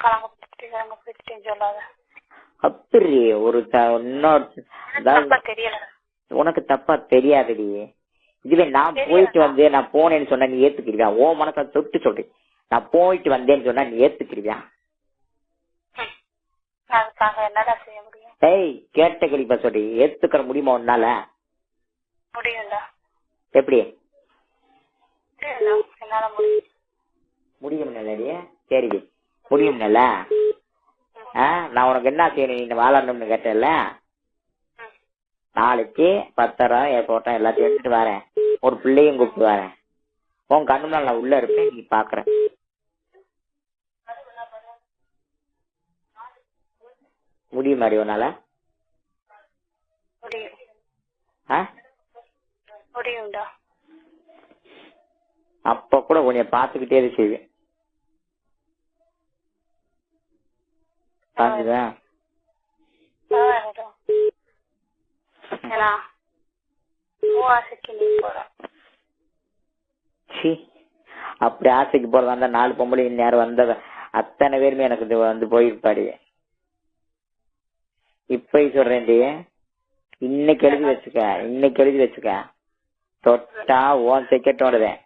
கலங்க போயிட்டு சொல்லாத. அப்படி ஒரு தெரியல, உனக்கு தப்பா தெரியாதடி. இதுவே நான் போயிட்டு வந்தேன், நான் போனேன்னு சொன்னா நீ ஏத்துக்கிறியா? ஓ மனசை தொட்டு சொல்றேன், நான் போயிட்டு வந்தேன்னு சொன்னா நீ ஏத்துக்கிறியா? அதுக்காக என்னடா செய்ய முடியும்? ஏய், கேட்ட கேள்விப்பா சொல்லி ஏத்துக்கிற முடியுமா உன்னால? முடியும்டா. எப்படி என்னால முடியும். முடியும்னே? சரி, முடியும்ல. நான் உனக்கு என்ன செய்யணும், நீ வாழணும்னு கேட்டல. நாளைக்கு 10,000 என் போட்டோ எல்லாத்தையும் எடுத்துட்டு வரேன், ஒரு பிள்ளையும் கூப்பிட்டு வரேன். உன் கண்ணு நாள் நான் உள்ள இருப்பேன், நீ பாக்குற. முடியும் மாதிரி உன்னால? முடியும்டா. அப்ப கூட கொஞ்சம் பாத்துக்கிட்டே செய்வேன். அப்படி ஆசைக்கு போறதா இருந்தா 4 பொம்பளை நேரம் வந்த அத்தனை பேருமே எனக்கு வந்து போயிருப்பாடி. இப்ப சொல்றேன்டி, இன்னைக்கு எழுதி வச்சுக்க, தொட்டா ஓன் செக்கெட்டோடதேன்.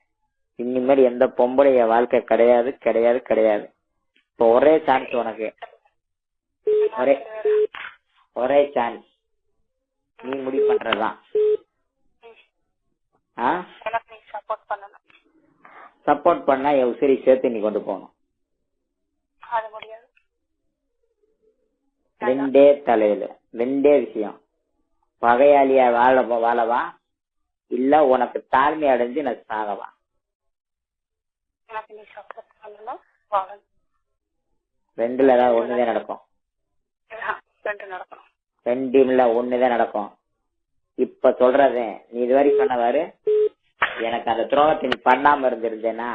இனிமேல் எந்த பொம்பளைய வாழ்க்கை கிடையாது கிடையாது கிடையாது. இப்ப ஒரே சான்ஸ் உனக்கு, ஒரே சான்ஸ், நீ முடிவு பண்றதுதான். சப்போர்ட் பண்ணா என் உசிரி சேர்த்து நீ கொண்டு போகணும். ரெண்டே தலையில, ரெண்டே விஷயம். பகையாளியா வாழவா, இல்ல உனக்கு தாழ்மை அடைஞ்சு நான் சாகவா? ரெண்டுல ஏதாவது ஒண்ணுதான் நடக்கும். ரெண்டுல ஒண்ணுதான் நடக்கும். இப்ப சொல்றதே நீ இதுவரை சொன்னவாரு, எனக்கு அந்த துரோகத்தை நீ பண்ணாம இருந்திருந்தேனா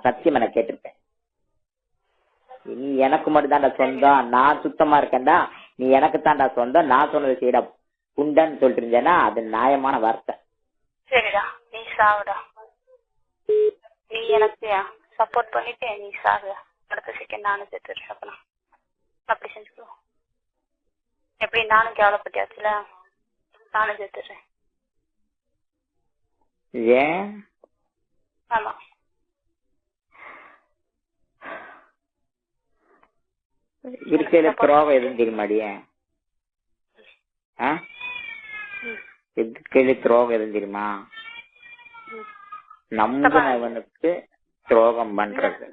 சத்தியம் என கேட்டிருப்பேன். நீ எனக்கு மட்டும் தான்டா சொந்தம், நான் சுத்தமா இருக்கேன்டா, நீ எனக்கு தான்டா சொந்தம், நான் சொன்னது செய்யடா புண்டன்னு சொல்லிட்டு இருந்தேன்னா அது நியாயமான வார்த்தை. சரிடா, நீ சாவுடா. நீ எனக்கு சப்போர்ட் பண்ணிட்டு நீ சாகு, அடுத்த செகண்ட் நானும் செத்துறேன். அப்படி செஞ்சுக்கோ. எப்படி நானும் கேவலப்பட்டியாச்சுல, நானும் செத்துறேன். ஏன்? ஆமா. இருக்கையில துரோகம் எதுவும் தெரியுமாடியே? இருக்கையில துரோகம் எதுவும் தெரியுமா? நம்பினவனுக்கு துரோகம் பண்றது.